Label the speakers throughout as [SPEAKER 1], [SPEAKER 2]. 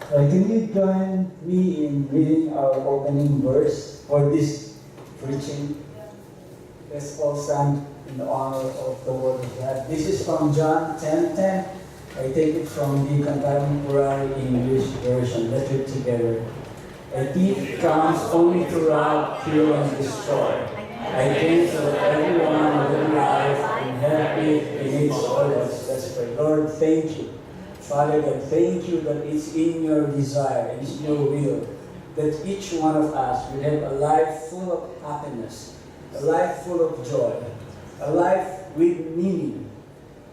[SPEAKER 1] Can you join me in reading our opening verse for this preaching? Let's all stand in honor of the Word of God. This is from John 10:10. I take it from the Contemporary English Version. Let's read together. A thief comes only to rob, kill, and destroy. I came so that everyone will life and have it in its fullness. Let's pray. Lord, thank you. Father God, thank you that it's in your desire, it's your will, that each one of us will have a life full of happiness, a life full of joy, a life with meaning,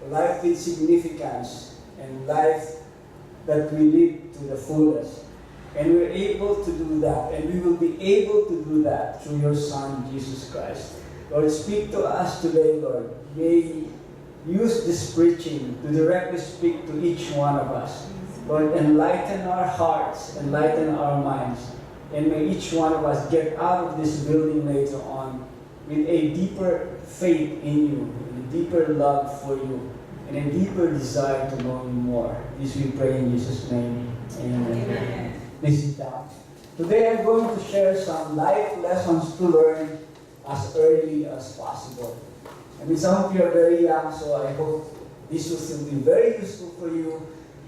[SPEAKER 1] a life with significance, and life that we live to the fullest. And we're able to do that, and we will be able to do that through your Son, Jesus Christ. Lord, speak to us today, Lord. May use this preaching to directly speak to each one of us. Lord, enlighten our hearts, enlighten our minds, and may each one of us get out of this building later on with a deeper faith in you, a deeper love for you, and a deeper desire to know you more. This we pray in Jesus' name. Amen. Amen. Please sit down. Today I'm going to share some life lessons to learn as early as possible. I mean, some of you are very young, so I hope this will still be very useful for you.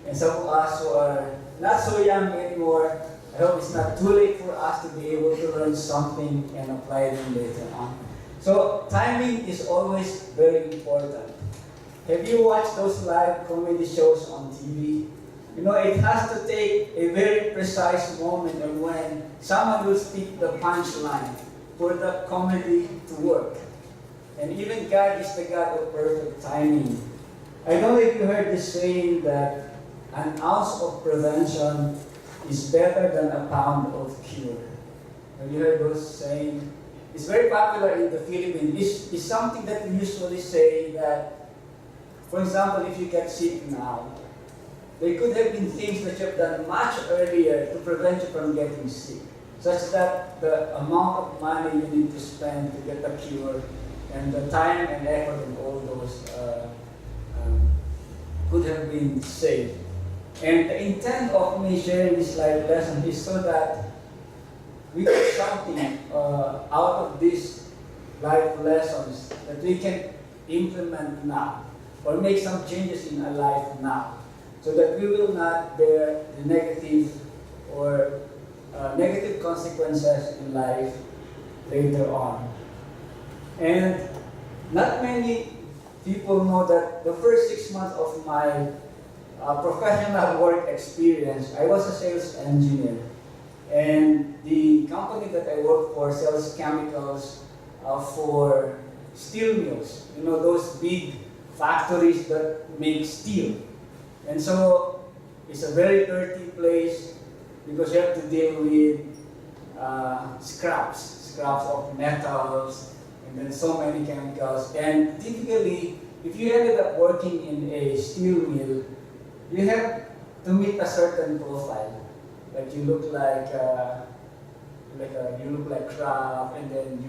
[SPEAKER 1] And some of us who are not so young anymore, I hope it's not too late for us to be able to learn something and apply them later on. So, timing is always very important. Have you watched those live comedy shows on TV? You know, it has to take a very precise moment of when someone will speak the punchline for the comedy to work. And even God is the God of perfect timing. I don't know if you heard the saying that an ounce of prevention is better than a pound of cure. Have you heard those saying? It's very popular in the Philippines. It's something that we usually say that, for example, if you get sick now, there could have been things that you have done much earlier to prevent you from getting sick, such that the amount of money you need to spend to get a cure and the time and effort and all those could have been saved. And the intent of me sharing this life lesson is so that we get something out of these life lessons that we can implement now or make some changes in our life now, so that we will not bear the negative or negative consequences in life later on. And not many people know that the first 6 months of my professional work experience, I was a sales engineer. And the company that I worked for sells chemicals for steel mills. You know, those big factories that make steel. And so it's a very dirty place because you have to deal with scraps of metals, and then so many chemicals. And typically, if you ended up working in a steel mill, you have to meet a certain profile. Like you look like you look like crap, and then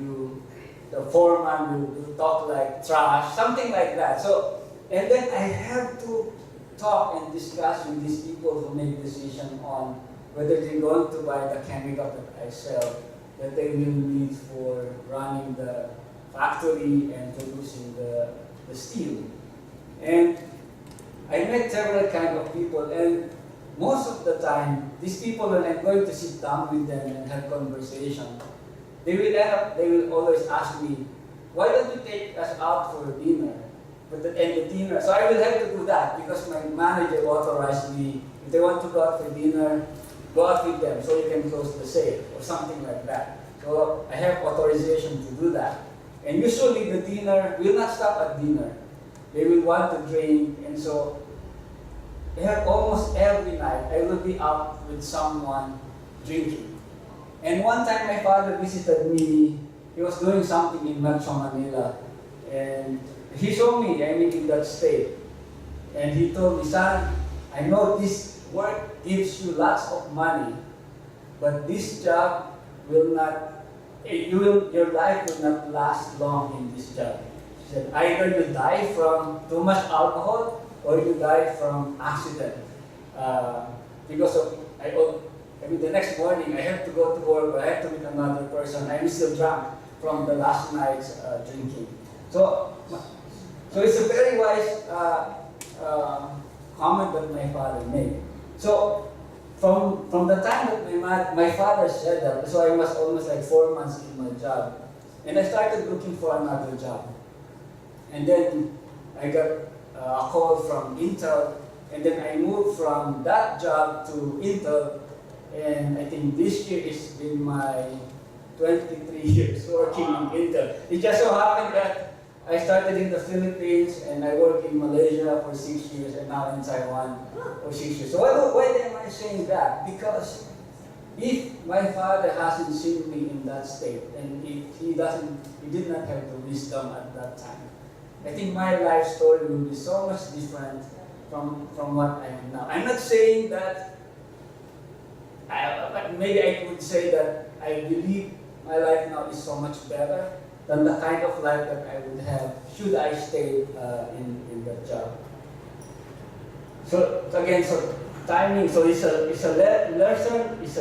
[SPEAKER 1] the foreman will talk like trash, something like that. So, and then I have to talk and discuss with these people who make decision on whether they're going to buy the chemical that I sell, that they will need for running the factory and producing the steel. And I met several kind of people, and most of the time, these people, when I'm going to sit down with them and have conversation, they will always ask me, why don't you take us out for dinner? But the end of dinner, so I will have to do that because my manager authorized me, if they want to go out for dinner, go out with them so you can close the sale or something like that. So I have authorization to do that. And usually the dinner will not stop at dinner. They will want to drink, and so almost every night I will be out with someone drinking. And one time my father visited me. He was doing something in Metro Manila, and he saw me, in that state. And he told me, son, I know this work gives you lots of money, but this job will not, your life will not last long in this job. He said, either you die from too much alcohol or you die from accident because of I mean, the next morning I have to go to work, or I have to meet another person. I'm still drunk from the last night's drinking. So, so it's a very wise comment that my father made. So, from the time that my father said that, so I was almost like 4 months in my job, and I started looking for another job. And then I got a call from Intel, and then I moved from that job to Intel, and I think this year has been my 23 years working in Intel. It just so happened that I started in the Philippines, and I worked in Malaysia for 6 years, and now in Taiwan for 6 years. So why am I saying that? Because if my father hasn't seen me in that state, and if he did not have the wisdom at that time, I think my life story will be so much different from what I am now. I'm not saying that, but maybe I would say that I believe my life now is so much better than the kind of life that I would have should I stay in that job. So again, so timing, so it's a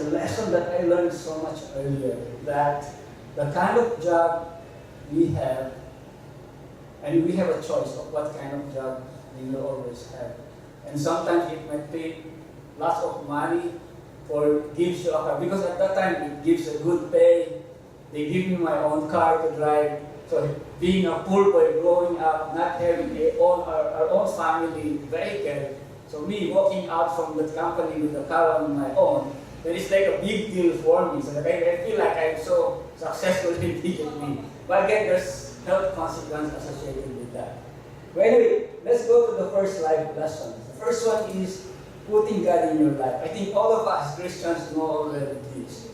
[SPEAKER 1] lesson that I learned so much earlier, that the kind of job we have, and we have a choice of what kind of job we will always have. And sometimes it might pay lots of money, or gives you a car, because at that time it gives a good pay. They give me my own car to drive. So being a poor boy growing up, not having our own family vehicle, so me walking out from the company with a car on my own, then it's like a big deal for me. So that I feel like I'm so successful immediately. But again, there's health consequence associated with that. But anyway, let's go to the first life lesson. The first one is putting God in your life. I think all of us Christians know already this.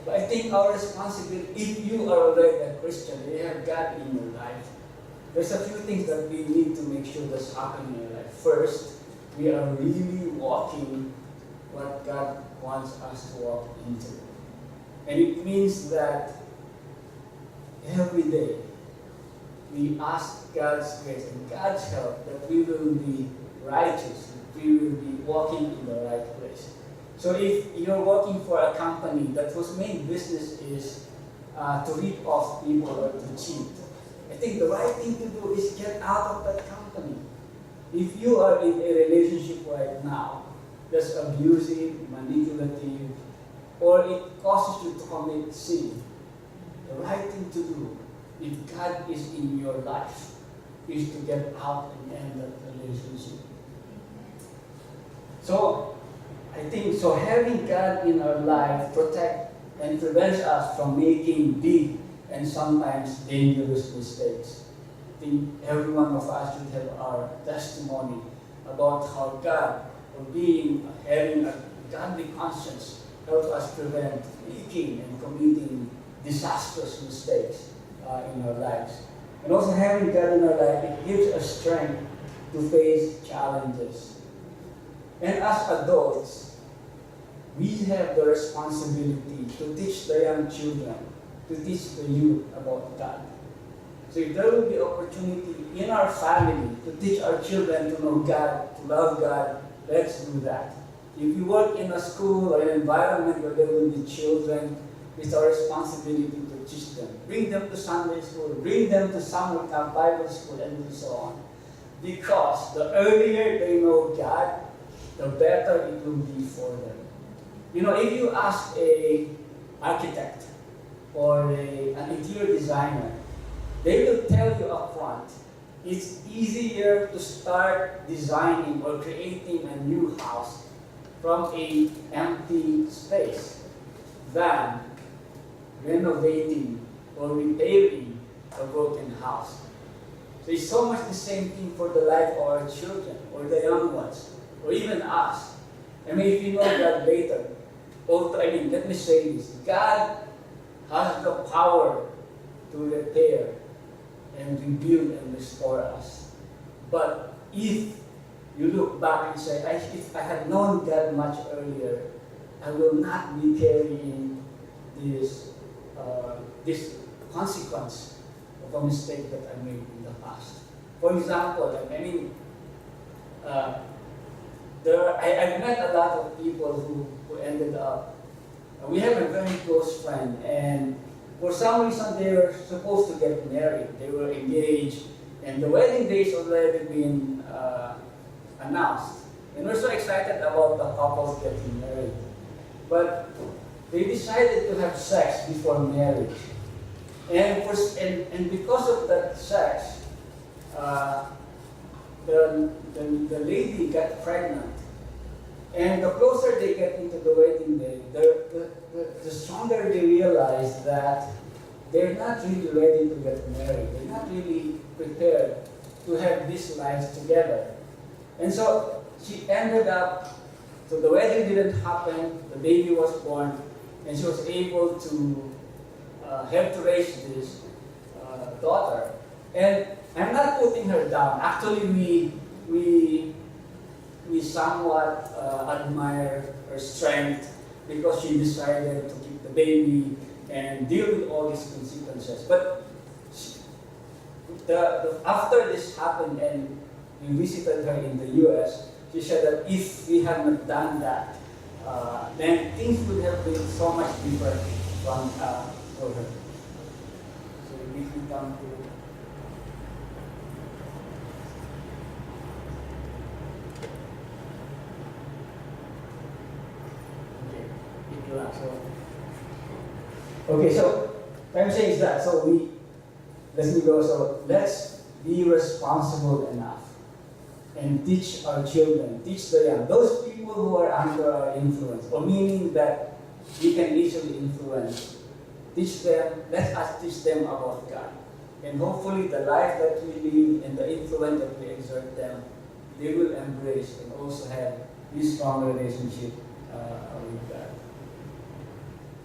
[SPEAKER 1] But I think our responsibility, if you are already a Christian, you have God in your life, there's a few things that we need to make sure that's happening in your life. First, we are really walking what God wants us to walk into. And it means that every day we ask God's grace and God's help that we will be righteous, that we will be walking in the right place. So if you're working for a company that whose main business is to rip off people or to cheat, I think the right thing to do is get out of that company. If you are in a relationship right now that's abusive, manipulative, or it causes you to commit sin, the right thing to do, if God is in your life, is to get out and end that relationship. So, I think, so having God in our life protect and prevents us from making big and sometimes dangerous mistakes. I think every one of us should have our testimony about how God, or having a godly conscience, help us prevent making and committing disastrous mistakes in our lives. And also having God in our life, it gives us strength to face challenges. And as adults, we have the responsibility to teach the young children, to teach the youth about God. So if there will be opportunity in our family to teach our children to know God, to love God, let's do that. If you work in a school or an environment where there will be children, it's our responsibility to teach them. Bring them to Sunday school, bring them to summer camp, Bible school, and so on. Because the earlier they know God, the better it will be for them. You know, if you ask an architect or an interior designer, they will tell you up front, it's easier to start designing or creating a new house from an empty space than renovating or repairing a broken house. So it's so much the same thing for the life of our children or the young ones, or even us. I mean, if you know God later, let me say this, God has the power to repair and rebuild and restore us. But if you look back and say, if I had known God much earlier, I will not be carrying this consequence of a mistake that I made in the past. For example, I've met a lot of people who ended up, we have a very close friend, and for some reason they were supposed to get married. They were engaged, and the wedding date's already been announced. And we're so excited about the couple getting married. But they decided to have sex before marriage. And because of that sex, the lady got pregnant. And the closer they get into the wedding day, the stronger they realize that they're not really ready to get married. They're not really prepared to have these lives together. And so she ended up, so the wedding didn't happen, the baby was born, and she was able to help to raise this daughter. And I'm not putting her down. Actually, we somewhat admire her strength because she decided to keep the baby and deal with all these consequences. But after this happened and we visited her in the US, she said that if we had not done that, then things would have been so much different for her. So if we come to so what I'm saying is that, let's be responsible enough and teach our children, teach the young, those people who are under our influence, or meaning that we can easily influence, teach them, let us teach them about God. And hopefully the life that we live and the influence that we exert them, they will embrace and also have this strong relationship with God.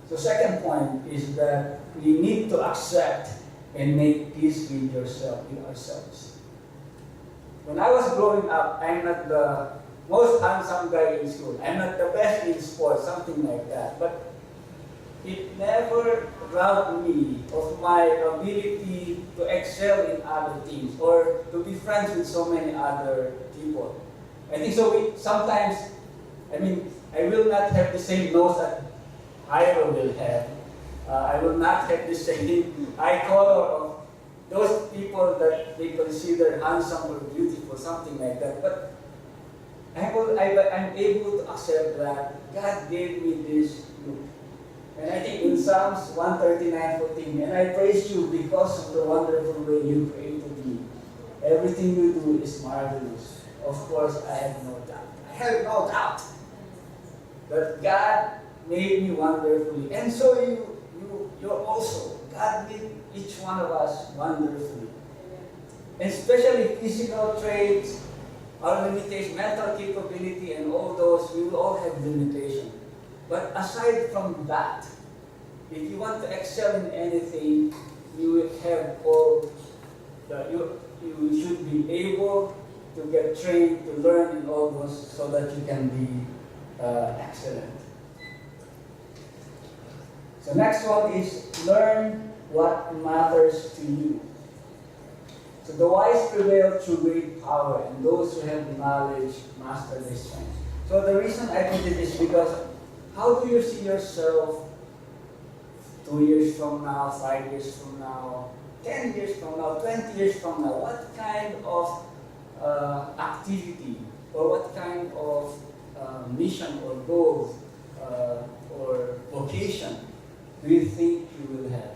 [SPEAKER 1] So second point is that we need to accept and make peace with ourselves. When I was growing up, I'm not the most handsome guy in school. I'm not the best in sports, something like that. But it never robbed me of my ability to excel in other things or to be friends with so many other people. I think so. Sometimes, I will not have the same nose that Ira will have. I will not have the same eye color of those people that they consider handsome or beautiful, something like that. But I'm able to accept that God gave me this look. And I think in Psalms 139:14, and I praise you because of the wonderful way you created me. Everything you do is marvelous. Of course, I have no doubt. I have no doubt that God made me wonderfully. And so you're also. God made each one of us wonderfully. And especially physical traits, our limitations, mental capability, and all those, we will all have limitations. But aside from that, if you want to excel in anything, you will have all you should be able to get trained, to learn in all those so that you can be excellent. The next one is learn what matters to you. So the wise prevail through great power, and those who have knowledge master their strength. So the reason I did it is because how do you see yourself 2 years from now, 5 years from now, 10 years from now, 20 years from now? What kind of activity or what kind of mission or goal or vocation do you think you will have?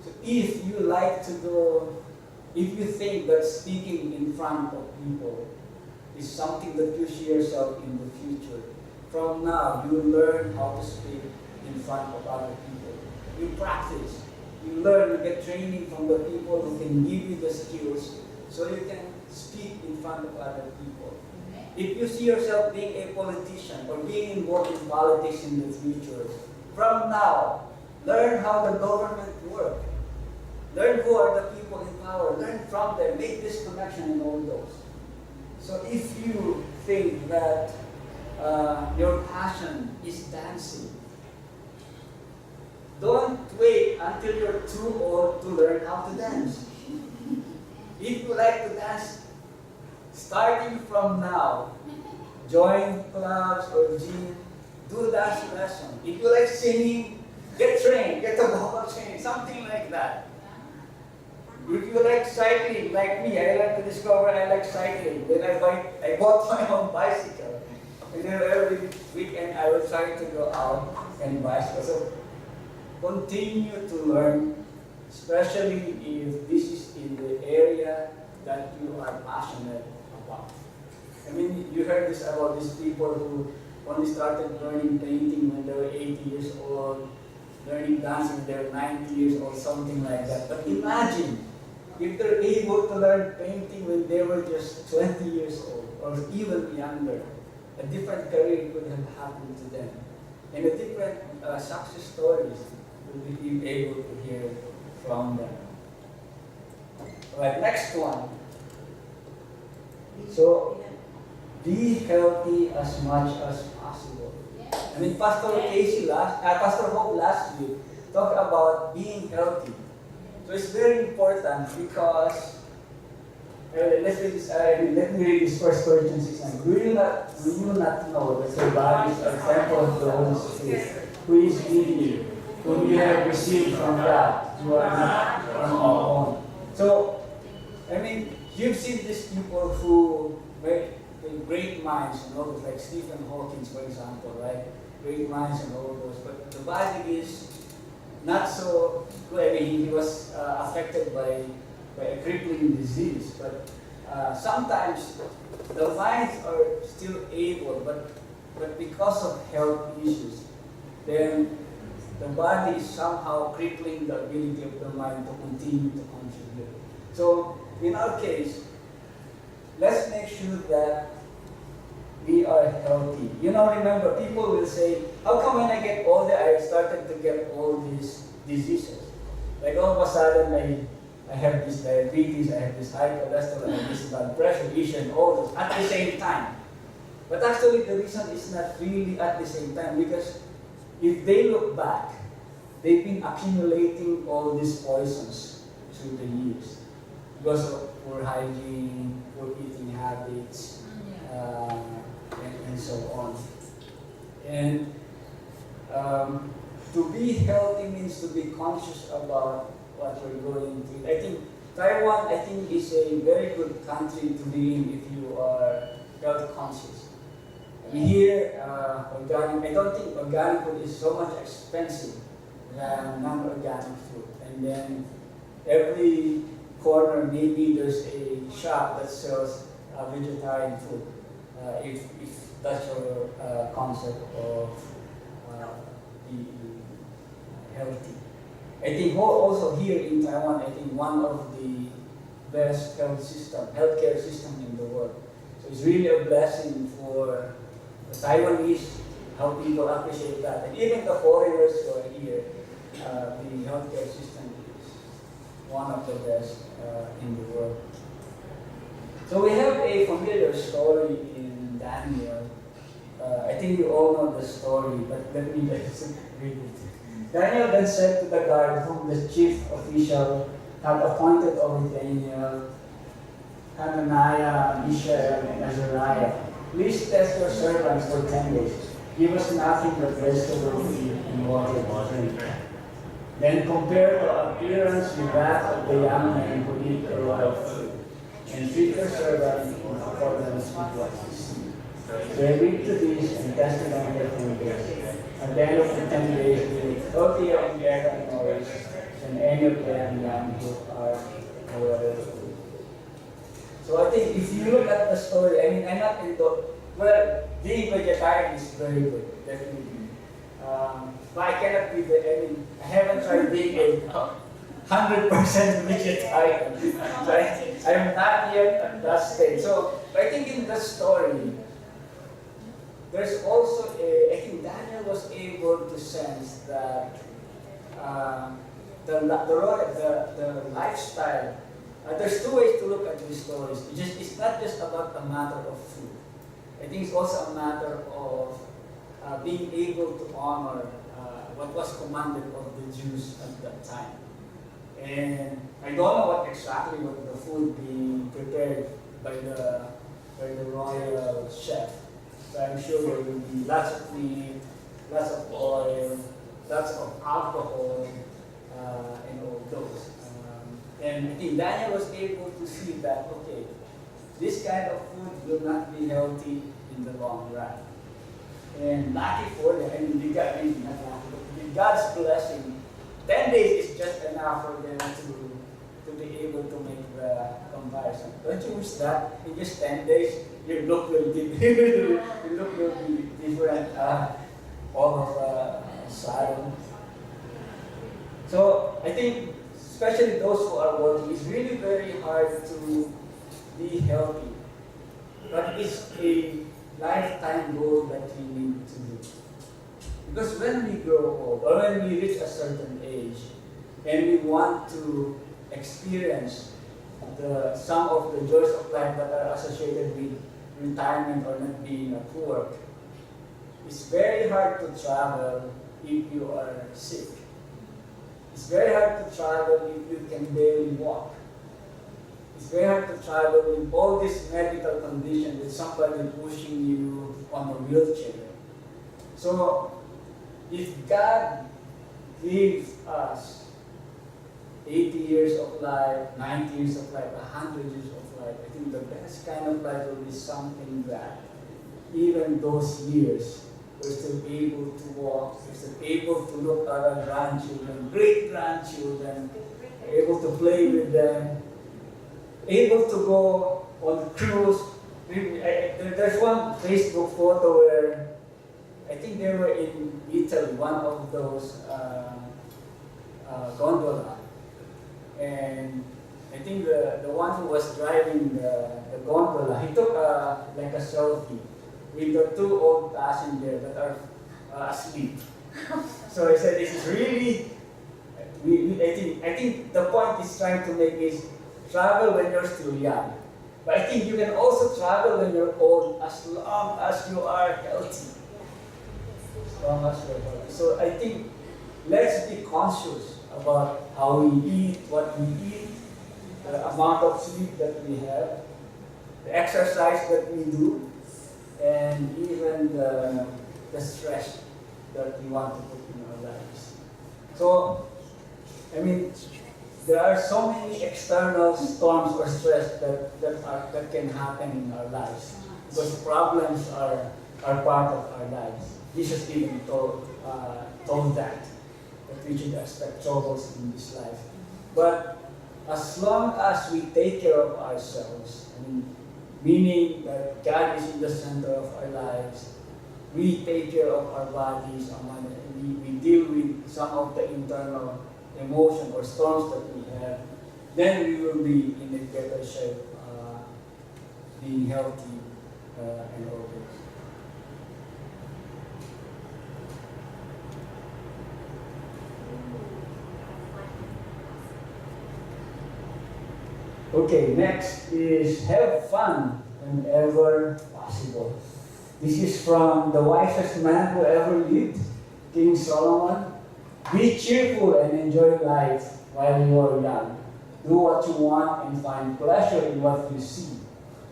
[SPEAKER 1] So if you like to go, if you think that speaking in front of people is something that you see yourself in the future, from now you learn how to speak in front of other people. You practice, you learn, you get training from the people who can give you the skills so you can speak in front of other people. If you see yourself being a politician or being involved in politics in the future, from now, learn how the government works. Learn who are the people in power. Learn from them. Make this connection in all those. So if you think that your passion is dancing, don't wait until you're too old to learn how to dance. If you like to dance, starting from now, join clubs or gym, do dance lesson. If you like singing, get trained, get a vocal training, something like that. If you like cycling, like me, I like to discover I like cycling. Then I bought my own bicycle. And then every weekend I will try to go out and bicycle. So continue to learn, especially if this is in the area that you are passionate about. I mean, you heard this about these people who only started learning painting when they were 80 years old, learning dancing when they were 90 years old, something like that. But imagine if they're able to learn painting when they were just 20 years old or even younger, a different career could have happened to them. And a different success stories will be able to hear from them. Alright, next one. So, be healthy as much as possible. I mean, Pastor Hope last week talked about being healthy. So it's very important because let me read this 1 Corinthians 6:9. Do you not know that your bodies are temple of the Holy Spirit, who is in you, whom you have received from God? You are not from your own. So, I mean, you've seen these people who make great minds, like Stephen Hawking, for example, right? Great minds and all those, but the body is not so good. I mean, he was affected by a crippling disease, but sometimes the minds are still able, but because of health issues, then the body is somehow crippling the ability of the mind to continue to contribute. So, in our case, let's make sure that we are healthy. Remember, people will say, how come when I get older, I started to get all these diseases? Like all of a sudden, I have this diabetes, I have this high cholesterol, I have this blood pressure issue, and all those at the same time. But actually, the reason is not really at the same time, because if they look back, they've been accumulating all these poisons through the years because of poor hygiene, poor eating habits, and so on. And to be healthy means to be conscious about what we're going through. I think Taiwan, is a very good country to be in if you are health conscious. Here, organic, I don't think organic food is so much expensive than non-organic food. And then every corner, maybe there's a shop that sells vegetarian food. If that's your concept of being healthy. I think also here in Taiwan, I think one of the best healthcare system in the world. So it's really a blessing for the Taiwanese, how people appreciate that. And even the foreigners who are here, the healthcare system is one of the best in the world. So we have a familiar story in Daniel. I think you all know the story, but let me just read it. Daniel then said to the guard whom the chief official had appointed over Daniel, Hananiah, Mishael, and Azariah, please test your servants for 10 days. Give us nothing but vegetable meat and water to drink. Then compare the appearance with that of the young men who eat the royal food, and treat your servant in accordance with what you see. So I agreed to this and tested on their 10 days. At the end of the 10 days, they looked healthier and better and nourish than any of them young who are royal food. So I think if you look at the story, I mean, I'm not into, being vegetarian is very good, definitely. But I cannot be I haven't tried being a 100% vegetarian. So I'm not yet at that stage. So I think in the story, there's also I think Daniel was able to sense that the lifestyle. There's two ways to look at these stories. It's not just about a matter of food. I think it's also a matter of being able to honor what was commanded of the Jews at that time. And I don't know what the food being prepared by the royal chef. So I'm sure there will be lots of meat, lots of oil, lots of alcohol, and all those. And I think Daniel was able to see that, okay, this kind of food will not be healthy in the long run. And lucky for them, I mean, not lucky, but with God's blessing, 10 days is just enough for them to be able to make the comparison. Don't you wish that in just 10 days, your look will be, your look will be different all of a sudden. So I think, especially those who are working, it's really very hard to be healthy. But it's a lifetime goal that we need to do. Because when we grow old, or when we reach a certain age, and we want to experience some of the joys of life that are associated with retirement or not being at work, it's very hard to travel if you are sick. It's very hard to travel if you can barely walk. It's very hard to travel with all this medical condition with somebody pushing you on a wheelchair. So, if God gives us 80 years of life, 90 years of life, 100 years of life, I think the best kind of life will be something that even those years we're still able to walk, we're still able to look at our grandchildren, great-grandchildren, we're able to play with them, able to go on a cruise. There's one Facebook photo where I think they were in Italy, one of those gondola. And I think the one who was driving the gondola, he took like a selfie with the two old passengers that are asleep. So I said, this is really, I think the point is trying to make is travel when you're still young. But I think you can also travel when you're old as long as you are healthy. As long as you're healthy. So I think let's be conscious about how we eat, what we eat, the amount of sleep that we have, the exercise that we do, and even the stress that we want to put in our lives. So, I mean, there are so many external storms or stress that can happen in our lives. Because problems are part of our lives. Jesus even told that we should expect troubles in this life. But as long as we take care of ourselves, I mean, meaning that God is in the center of our lives, we take care of our bodies, we deal with some of the internal emotion or storms that we have, then we will be in a better shape, being healthy and all this. Okay, next is have fun whenever possible. This is from the wisest man who ever lived, King Solomon. Be cheerful and enjoy life while you are young. Do what you want and find pleasure in what you see.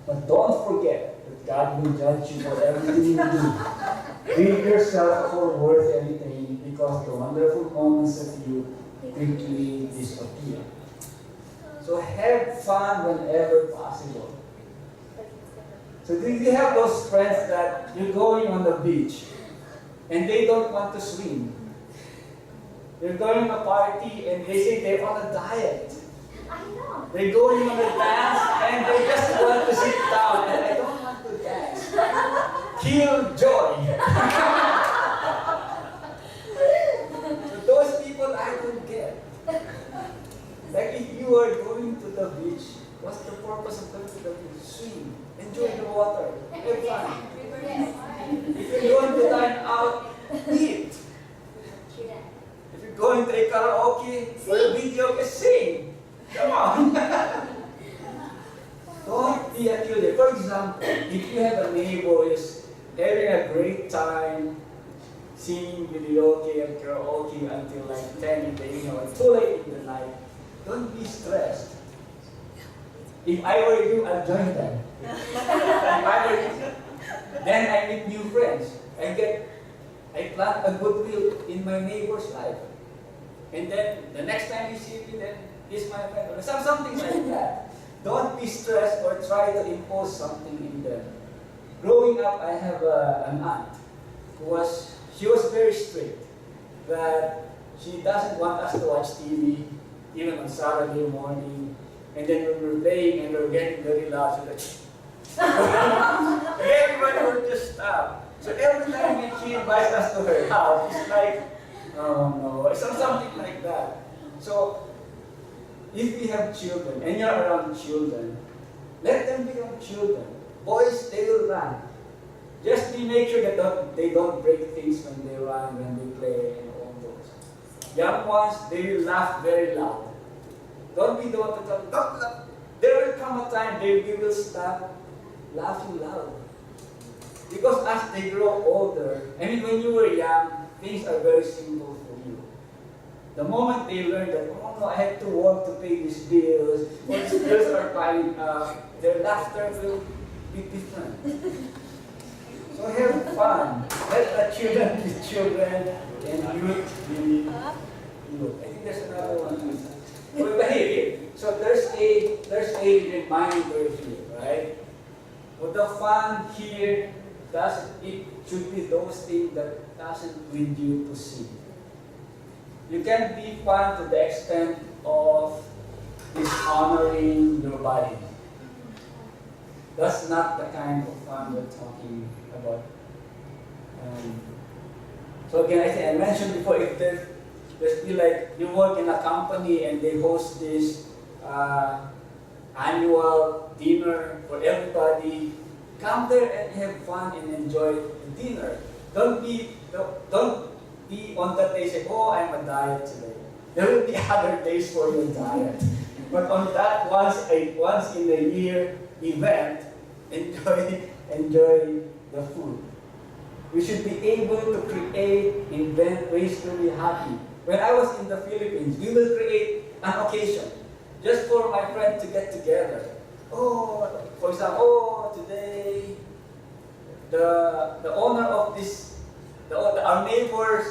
[SPEAKER 1] But don't forget that God will judge you for everything you do. Treat yourself for worth everything because the wonderful moments of you quickly disappear. So have fun whenever possible. So do you have those friends that you're going on the beach and they don't want to swim? They're going to a party and they say they're on a diet.
[SPEAKER 2] I know.
[SPEAKER 1] They're going on a dance and they just want to sit down and I don't want to dance. Kill joy. So those people I don't get. Like if you are going to the beach, what's the purpose of going to the beach? Swim. Enjoy the water. Have fun. If you're going to dine out, eat. If you're going to a karaoke or a video, sing. Come on. Don't be a killer. For example, if you have a neighbor who is having a great time singing videoke and karaoke until like 10 in the evening or too late in the night, don't be stressed. If I were you, I'll join them. If I were you, then I meet new friends. I I plant a goodwill in my neighbor's life. And then the next time you see me, then he's my friend. Or something like that. Don't be stressed or try to impose something in them. Growing up, I have an aunt she was very strict. That she doesn't want us to watch TV, even on Saturday morning. And then when we're playing and we're getting very loud, she's like, everybody will just stop. So every time she invites us to her house, it's like, oh no, something like that. So if we have children and you're around children, let them become children. Boys, they will run. Just make sure that they don't break things when they run, when they play, and all those. Young ones, they will laugh very loud. Don't be the one to tell them, don't laugh. There will come a time they will stop laughing loud. Because as they grow older, I mean, when you were young, things are very simple for you. The moment they learn that, oh no, I have to work to pay these bills, or these bills are piling up, their laughter will be different. So have fun. Let the children be children and youth be youth. I think there's another one. But here. So there's a reminder here, right? But the fun here it should be those things that doesn't lead you to sin. You can be fun to the extent of dishonoring your body. That's not the kind of fun we're talking about. So again, I think I mentioned before, if there's be like you work in a company and they host this annual dinner for everybody, come there and have fun and enjoy the dinner. Don't be on that day say, oh, I'm a diet today. There will be other days for your diet. But on that once in a year event, enjoy the food. We should be able to invent ways to be happy. When I was in the Philippines, we will create an occasion just for my friend to get together. Oh, for example, today the owner of our neighbor's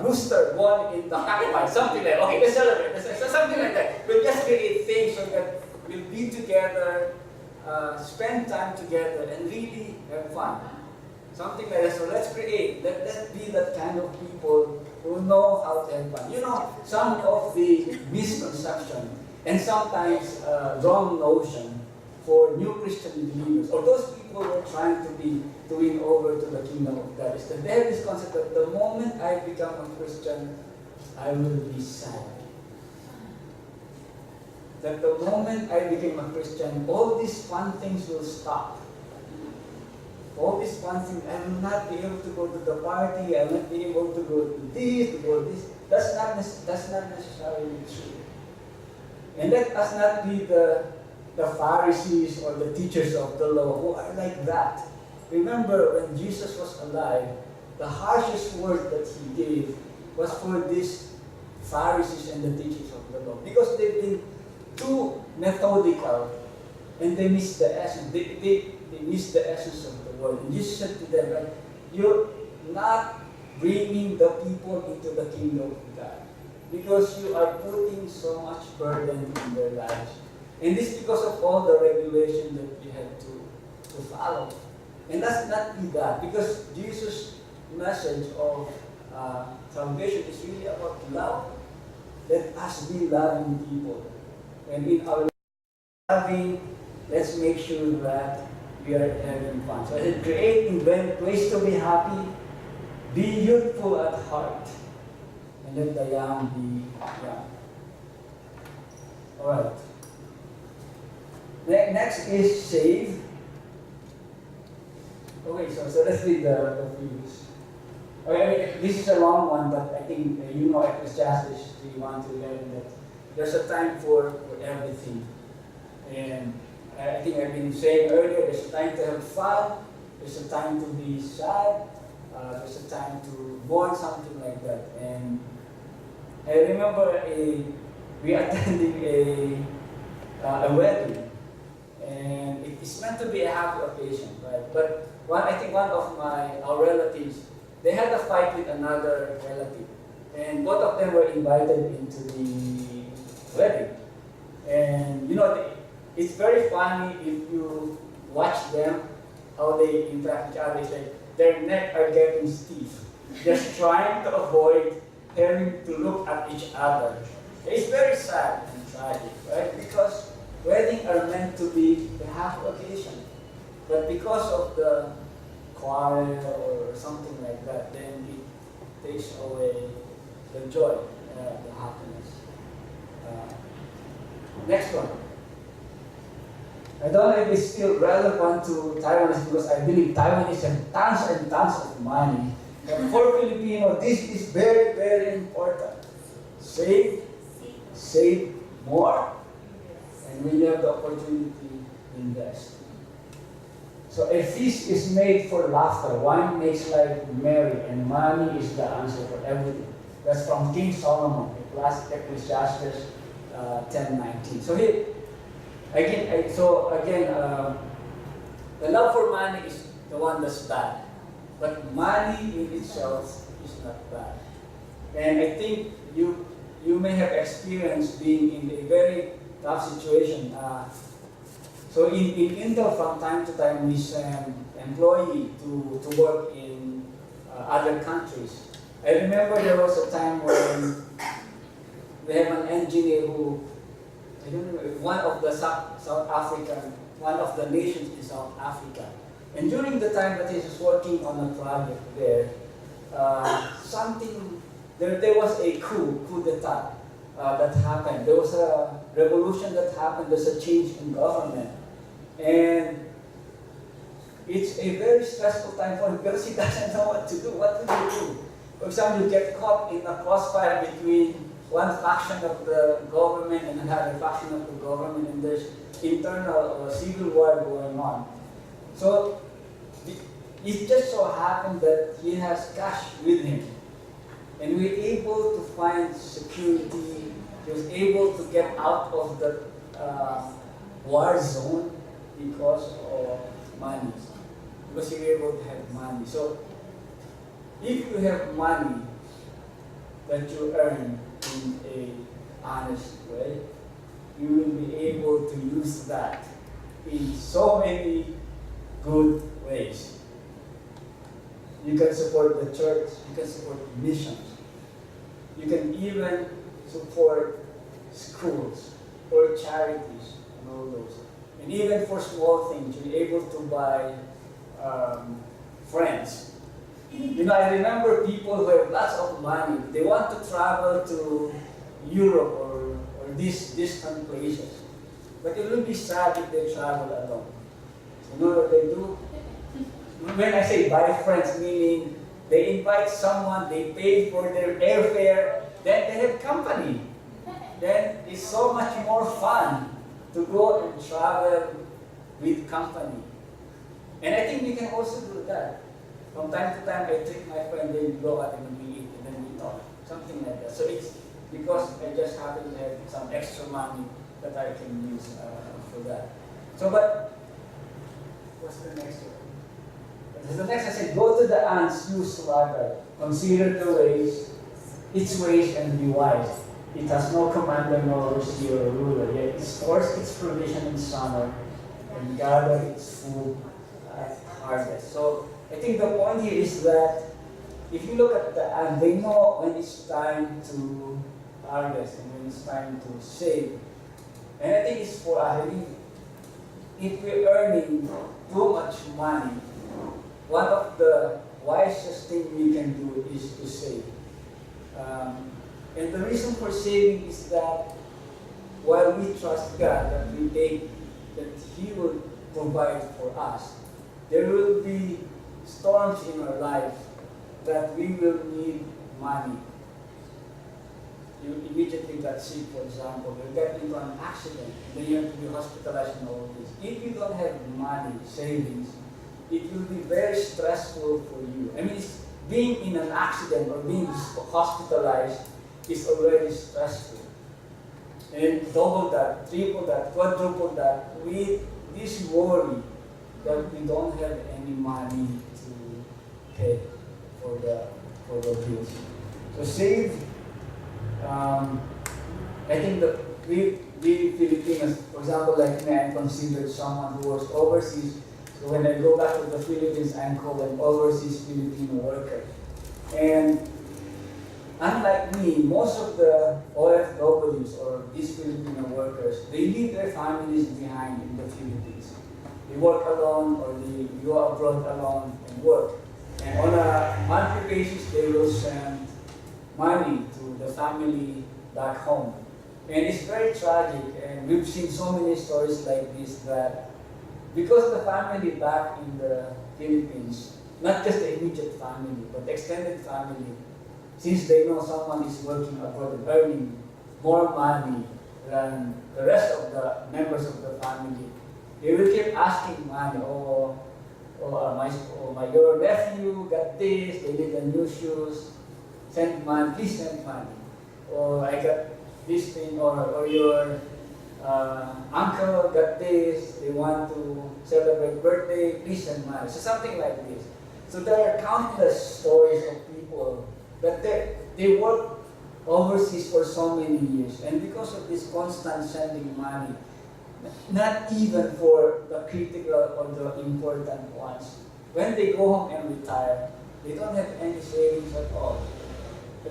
[SPEAKER 1] rooster won in the cockfight, something like that. Okay, let's celebrate. Something like that. We'll just create things so that we'll be together, spend time together, and really have fun. Something like that. So let's create. Let's be that kind of people who know how to have fun. You know, some of the misconception and sometimes wrong notion for new Christian believers, or those people who are trying to win over to the kingdom of God, is that they have this concept that the moment I become a Christian, I will be sad. That the moment I became a Christian, all these fun things will stop. All these fun things, I will not be able to go to the party, I will not be able to go to this, to go to this. That's not necessarily true. And let us not be the Pharisees or the teachers of the law who are like that. Remember, when Jesus was alive, the harshest word that he gave was for these Pharisees and the teachers of the law. Because they've been too methodical and they missed the essence. They missed the essence of the word. And Jesus said to them, like, you're not bringing the people into the kingdom of God because you are putting so much burden in their lives. And this is because of all the regulation that you have to follow. And let's not be that, because Jesus' message of salvation is really about love. Let us be loving people. And in our loving, let's make sure that we are having fun. So I said, create, invent ways to be happy, be youthful at heart, and let the young be young. Alright. Next is save. Okay, so let's read the previous. Okay, I mean, this is a long one, but I think you know Ecclesiastes 3:1 to 11 that there's a time for everything. And I think I've been saying earlier, there's a time to have fun, there's a time to be sad, there's a time to mourn, something like that. And I remember we attending a wedding, and it's meant to be a happy occasion, right? But I think one of our relatives they had a fight with another relative. And both of them were invited into the wedding. And you know, it's very funny if you watch them, how they interact with each other. It's like their neck are getting stiff, just trying to avoid having to look at each other. It's very sad and tragic, right? Because weddings are meant to be the happy occasion. But because of the quarrel or something like that, then it takes away the joy, the happiness. Next one. I don't know if it's still relevant to Taiwanese because I believe Taiwanese have tons and tons of money. And for Filipino, this is very, very important. Save more, and when you have the opportunity, invest. So a feast is made for laughter. Wine makes life merry, and money is the answer for everything. That's from King Solomon, Ecclesiastes 10:19. So the love for money is the one that's bad, but money in itself is not bad. And I think you may have experienced being in a very tough situation. So in Intel, from time to time, we send employee to work in other countries. I remember there was a time when we have an engineer who, I don't know, one of the South African, one of the nations in South Africa. And during the time that he was working on a project there, there was a coup d'etat that happened. There was a revolution that happened. There's a change in government. And it's a very stressful time for him because he doesn't know what to do. What do you do? For example, you get caught in a crossfire between one faction of the government and another faction of the government, and there's internal or civil war going on. So it just so happened that he has cash with him. And we were able to find security. He was able to get out of the war zone because of money. Because you were able to have money. So if you have money that you earn in an honest way, you will be able to use that in so many good ways. You can support the church, you can support missions, you can even support schools or charities and all those. And even for small things, you're able to buy friends. You know, I remember people who have lots of money, they want to travel to Europe or these distant places. But it will be sad if they travel alone. You know what they do? When I say buy friends, meaning they invite someone, they pay for their airfare, then they have company. Then it's so much more fun to go and travel with company. And I think we can also do that. From time to time, I take my friend, they go out and we eat, and then we talk. Something like that. So it's because I just happen to have some extra money that I can use for that. So, but what's the next one? The next I said, go to the ants, you sluggard. Consider its ways, and be wise. It has no commander nor overseer or ruler, yet it stores its provision in summer and gather its food at harvest. So I think the point here is that if you look at the ant, they know when it's time to harvest and when it's time to save. And I think it's for us. If we're earning too much money, one of the wisest things we can do is to save. And the reason for saving is that while we trust God, that He will provide for us, there will be storms in our life that we will need money. You immediately got sick, for example, you get into an accident, then you have to be hospitalized and all this. If you don't have money, savings, it will be very stressful for you. I mean, being in an accident or being hospitalized is already stressful. And double that, triple that, quadruple that, with this worry that we don't have any money to pay for the bills. So save. I think that we Filipinos, for example, like me, I'm considered someone who works overseas. So when I go back to the Philippines, I'm called an overseas Filipino worker. And unlike me, most of the OFWs or these Filipino workers, they leave their families behind in the Philippines. They work alone or they go abroad alone and work. And on a monthly basis, they will send money to the family back home. And it's very tragic, and we've seen so many stories like this that because the family back in the Philippines, not just the immediate family, but the extended family, since they know someone is working abroad and earning more money than the rest of the members of the family, they will keep asking money. Your nephew got this, they need a new shoes, send money, please send money. Or I got this thing, or your uncle got this, they want to celebrate birthday, please send money. So something like this. So there are countless stories of people that they work overseas for so many years, and because of this constant sending money, not even for the critical or the important ones, when they go home and retire, they don't have any savings at all.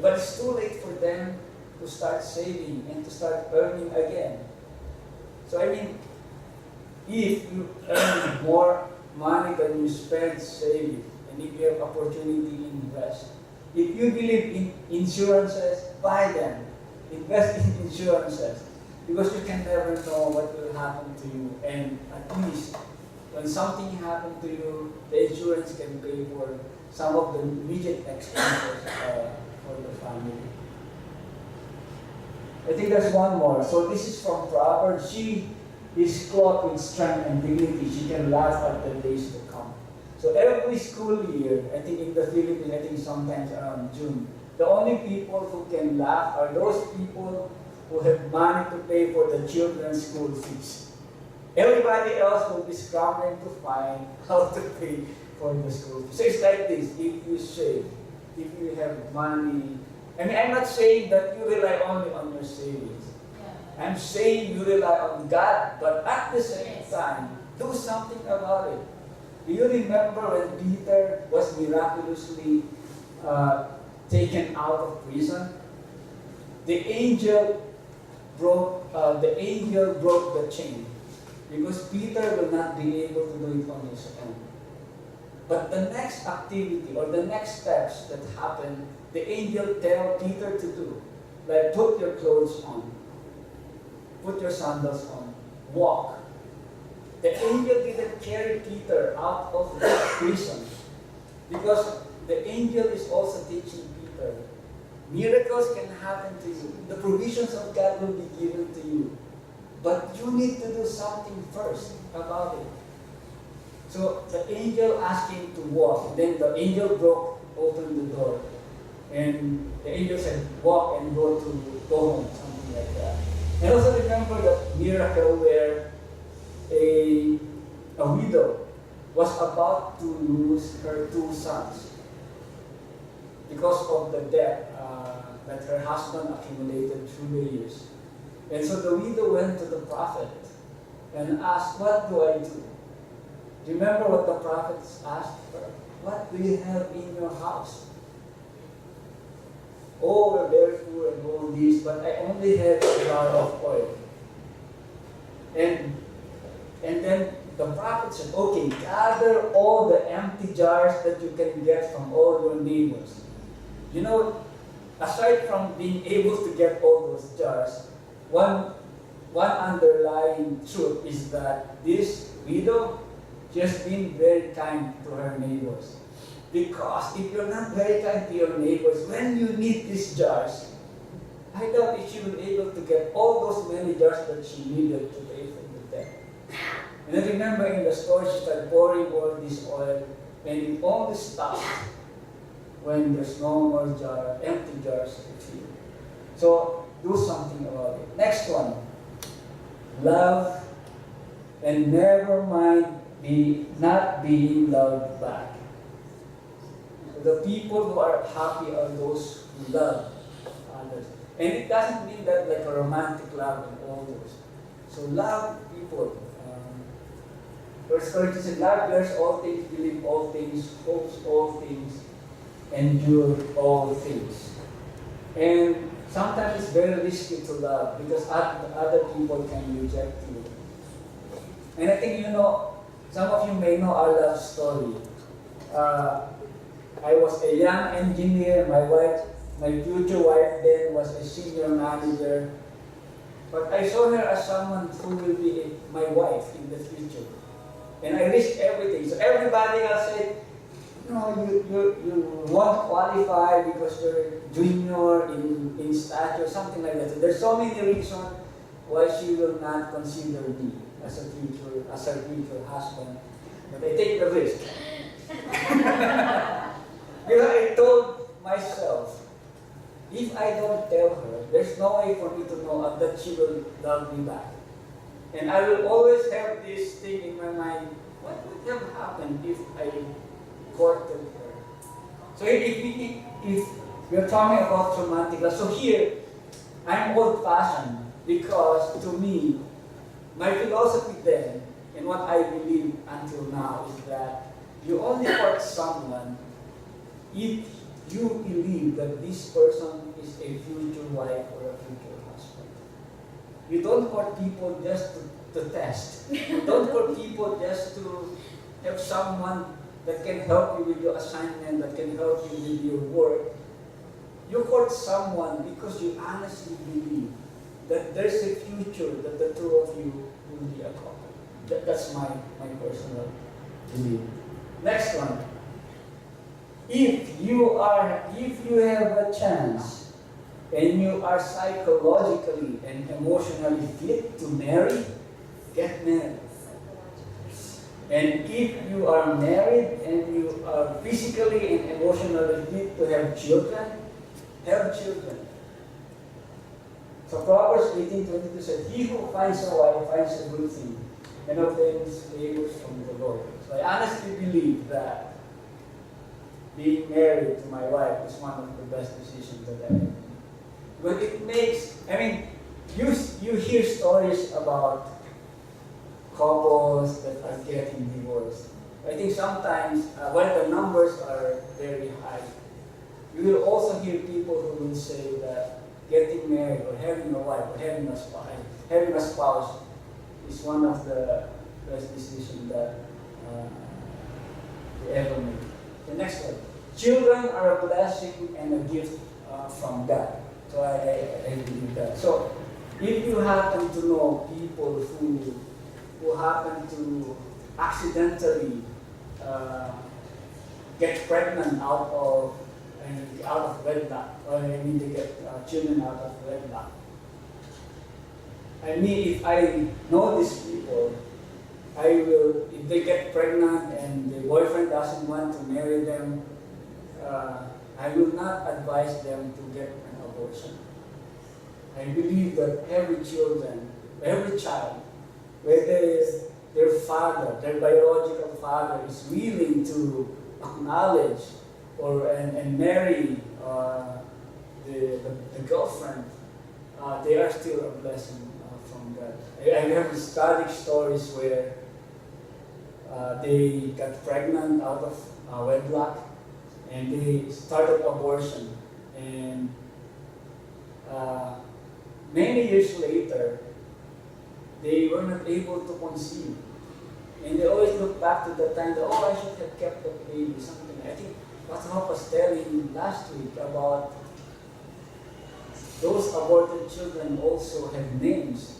[SPEAKER 1] But it's too late for them to start saving and to start earning again. So I mean, if you earn more money than you spend saving, and if you have opportunity, invest. If you believe in insurances, buy them. Invest in insurances. Because you can never know what will happen to you. And at least, when something happens to you, the insurance can pay for some of the immediate expenses for the family. I think there's one more. So this is from Proverbs. She is clothed with strength and dignity. She can laugh at the days to come. So every school year, I think in the Philippines, I think sometimes around June, the only people who can laugh are those people who have money to pay for the children's school fees. Everybody else will be scrambling to find how to pay for the school fees. So it's like this: if you save, if you have money. I mean, I'm not saying that you rely only on your savings. Yeah. I'm saying you rely on God, but at the same time, do something about it. Do you remember when Peter was miraculously taken out of prison? The angel broke the chain because Peter will not be able to do it on his own. But the next activity or the next steps that happen, the angel tell Peter to do, like put your clothes on, put your sandals on, walk. The angel didn't carry Peter out of the prison because the angel is also teaching Peter. Miracles can happen to you. The provisions of God will be given to you. But you need to do something first about it. So the angel asked him to walk. Then the angel opened the door. And the angel said, walk and go home, something like that. And also remember the miracle where a widow was about to lose her 2 sons because of the debt that her husband accumulated through the years. And so the widow went to the prophet and asked, what do I do? Remember what the prophets asked her? What do you have in your house? Oh, we're very poor and all this, but I only have a jar of oil. And then the prophet said, okay, gather all the empty jars that you can get from all your neighbors. You know, aside from being able to get all those jars, one underlying truth is that this widow just been very kind to her neighbors. Because if you're not very kind to your neighbors, when you need these jars, I doubt if she will be able to get all those many jars that she needed to pay for the debt. And then remember in the story, she started pouring all this oil, and it only stopped when there's no more empty jars to fill. So do something about it. Next one. Love and never mind not being loved back. The people who are happy are those who love others. And it doesn't mean that like a romantic love and all those. So love people. Verse 30 says, love bears all things, believe all things, hopes all things, endure all things. And sometimes it's very risky to love because other people can reject you. And I think some of you may know our love story. I was a young engineer, my future wife then was a senior manager. But I saw her as someone who will be my wife in the future. And I risked everything. So everybody else said, you won't qualify because you're junior in stature, something like that. So there's so many reasons why she will not consider me as her future husband. But I take the risk. Because I told myself, if I don't tell her, there's no way for me to know that she will love me back. And I will always have this thing in my mind, what would have happened if I courted her? So if we're talking about romantic love, so here, I'm old-fashioned because to me, my philosophy then, and what I believe until now is that you only court someone if you believe that this person is a future wife or a future husband. You don't court people just to test. You don't court people just to have someone that can help you with your assignment, that can help you with your work. You court someone because you honestly believe that there's a future that the two of you will be a couple. That's my personal belief. Next one. If you have a chance and you are psychologically and emotionally fit to marry, get married. And if you are married and you are physically and emotionally fit to have children, have children. So Proverbs 18:22 says, he who finds a wife finds a good thing and obtains favors from the Lord. So I honestly believe that being married to my wife is one of the best decisions that I made. But it makes, you hear stories about couples that are getting divorced. I think sometimes, when the numbers are very high, you will also hear people who will say that getting married or having a wife or having a spouse is one of the best decisions that you ever make. The next one. Children are a blessing and a gift from God. So I believe that. So if you happen to know people who happen to accidentally get pregnant out of wedlock, or they get children out of wedlock. If I know these people, if they get pregnant and the boyfriend doesn't want to marry them, I will not advise them to get an abortion. I believe that every child, whether their father, their biological father, is willing to acknowledge and marry the girlfriend, they are still a blessing from God. I have studied stories where they got pregnant out of wedlock and they started abortion. And many years later, they were not able to conceive. And they always look back to the time that, I should have kept the baby, something. I think Pastor Hope was telling last week about those aborted children also have names.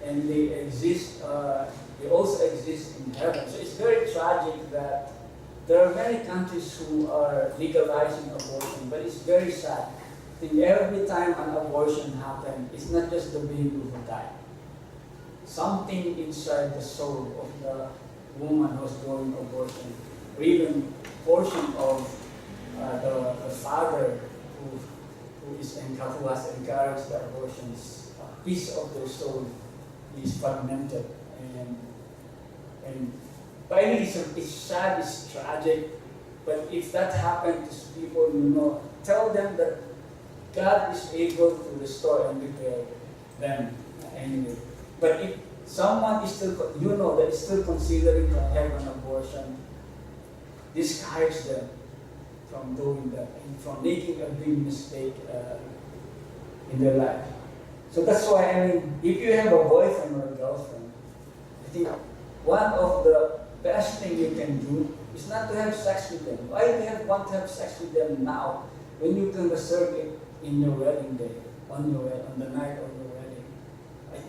[SPEAKER 1] And they also exist in heaven. So it's very tragic that there are many countries who are legalizing abortion, but it's very sad. I think every time an abortion happens, it's not just the baby who died. Something inside the soul of the woman who's doing abortion, or even portion of the father who has encouraged the abortions, a piece of their soul is fragmented. But I mean, it's sad, it's tragic, But if that happens to people, tell them that God is able to restore and repair them anyway. But if someone is still, that is still considering to have an abortion, discourage them from doing that and from making a big mistake in their life. So that's why, if you have a boyfriend or a girlfriend, I think one of the best thing you can do is not to have sex with them. Why do you want to have sex with them now when you can reserve it in your wedding day, on the night of your wedding?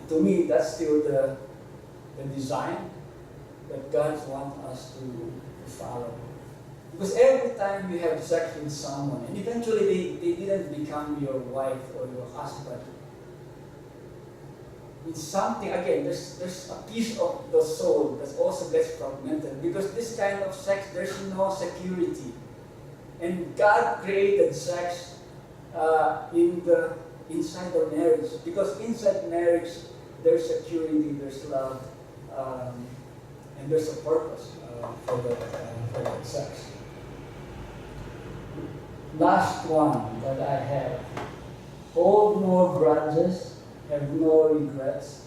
[SPEAKER 1] To me, that's still the design that God wants us to follow. Because every time you have sex with someone, and eventually they didn't become your wife or your husband, it's something, again, there's a piece of the soul that also gets fragmented. Because this kind of sex, there's no security. And God created sex inside the marriage. Because inside marriage, there's security, there's love, and there's a purpose for that sex. Last one that I have. Hold no grudges, have no regrets,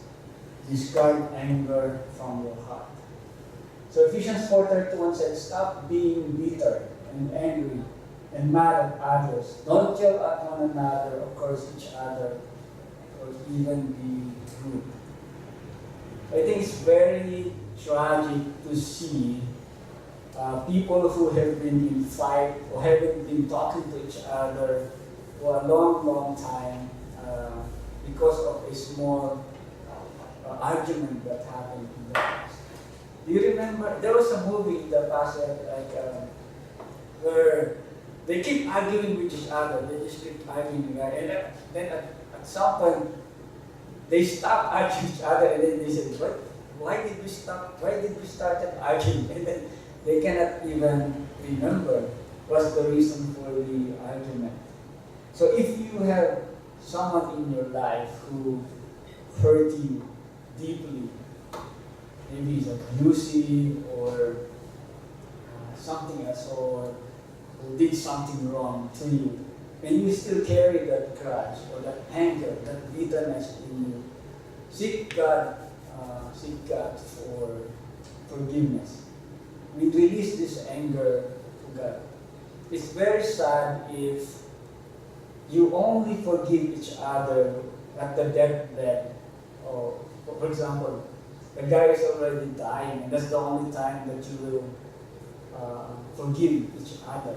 [SPEAKER 1] discard anger from your heart. So Ephesians 4:31 said, stop being bitter and angry and mad at others. Don't yell at one another or curse each other or even be rude. I think it's very tragic to see people who have been in fight or haven't been talking to each other for a long, long time because of a small argument that happened in the past. Do you remember? There was a movie in the past where they keep arguing with each other. They just keep arguing, right? And then at some point, they stop arguing each other, and then they said, "What? Why did we stop? Why did we start arguing?" And then they cannot even remember what's the reason for the argument. So if you have someone in your life who hurt you deeply, maybe he's abusive or something else, or who did something wrong to you, and you still carry that grudge or that anger, that bitterness in you, seek God for forgiveness. We release this anger to God. It's very sad if you only forgive each other at the deathbed. Or, for example, the guy is already dying, and that's the only time that you will forgive each other.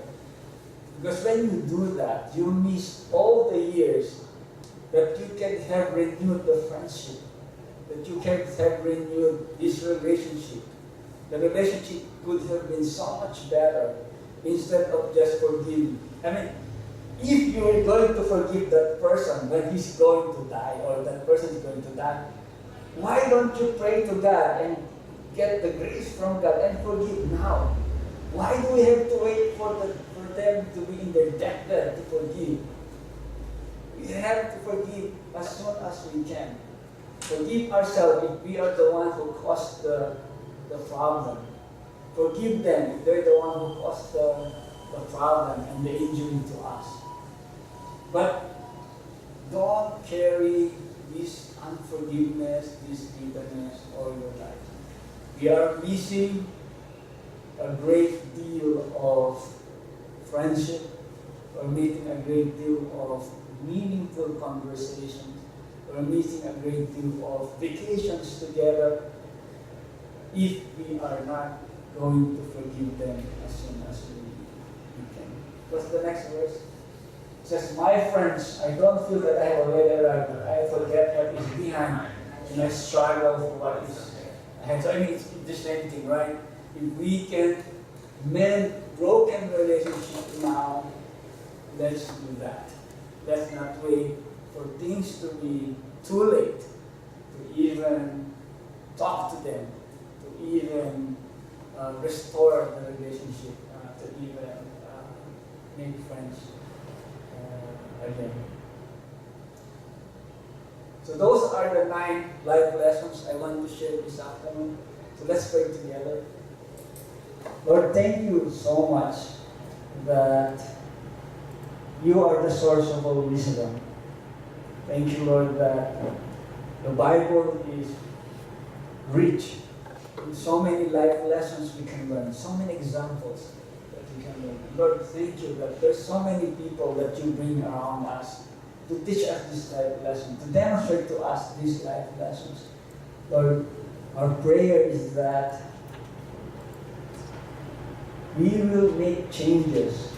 [SPEAKER 1] Because when you do that, you miss all the years that you can have renewed the friendship, that you can have renewed this relationship. The relationship could have been so much better instead of just forgiving. If you are going to forgive that person when he's going to die or that person is going to die, why don't you pray to God and get the grace from God and forgive now? Why do we have to wait for them to be in their deathbed to forgive? We have to forgive as soon as we can. Forgive ourselves if we are the one who caused the problem. Forgive them if they're the one who caused the problem and the injury to us. But don't carry this unforgiveness, this bitterness all your life. We are missing a great deal of friendship. We're missing a great deal of meaningful conversations. We're missing a great deal of vacations together if we are not going to forgive them as soon as we can. What's the next verse? It says, my friends, I don't feel that I have already arrived, but I forget what is behind, and I struggle for what is ahead. So it's the same thing, right? If we can mend broken relationships now, let's do that. Let's not wait for things to be too late to even talk to them, to even restore the relationship, to even make friends again. So those are the 9 life lessons I want to share this afternoon. So let's pray together. Lord, thank you so much that you are the source of all wisdom. Thank you, Lord, that the Bible is rich with so many life lessons we can learn, so many examples that we can learn. Lord, thank you that there's so many people that you bring around us to teach us this life lesson, to demonstrate to us these life lessons. Lord, our prayer is that we will make changes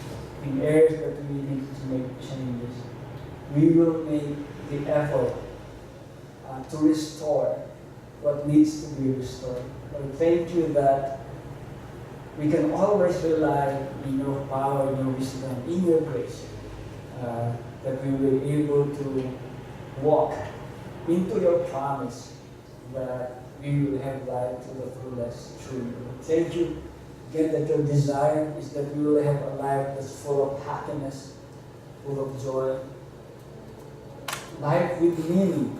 [SPEAKER 1] in areas that we need to make changes. We will make the effort to restore what needs to be restored. Lord, thank you that we can always rely in your power, in your wisdom, in your grace, that we will be able to walk into your promise that we will have life to the fullest through you. Thank you again that your desire is that we will have a life that's full of happiness, full of joy, life with meaning,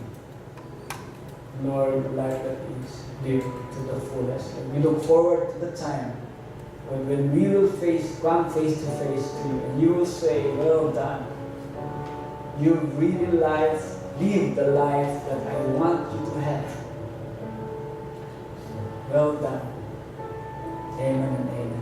[SPEAKER 1] Lord, life that is lived to the fullest. And we look forward to the time when we will come face to face to you, and you will say, well done. You've really lived the life that I want you to have. Well done. Amen and amen.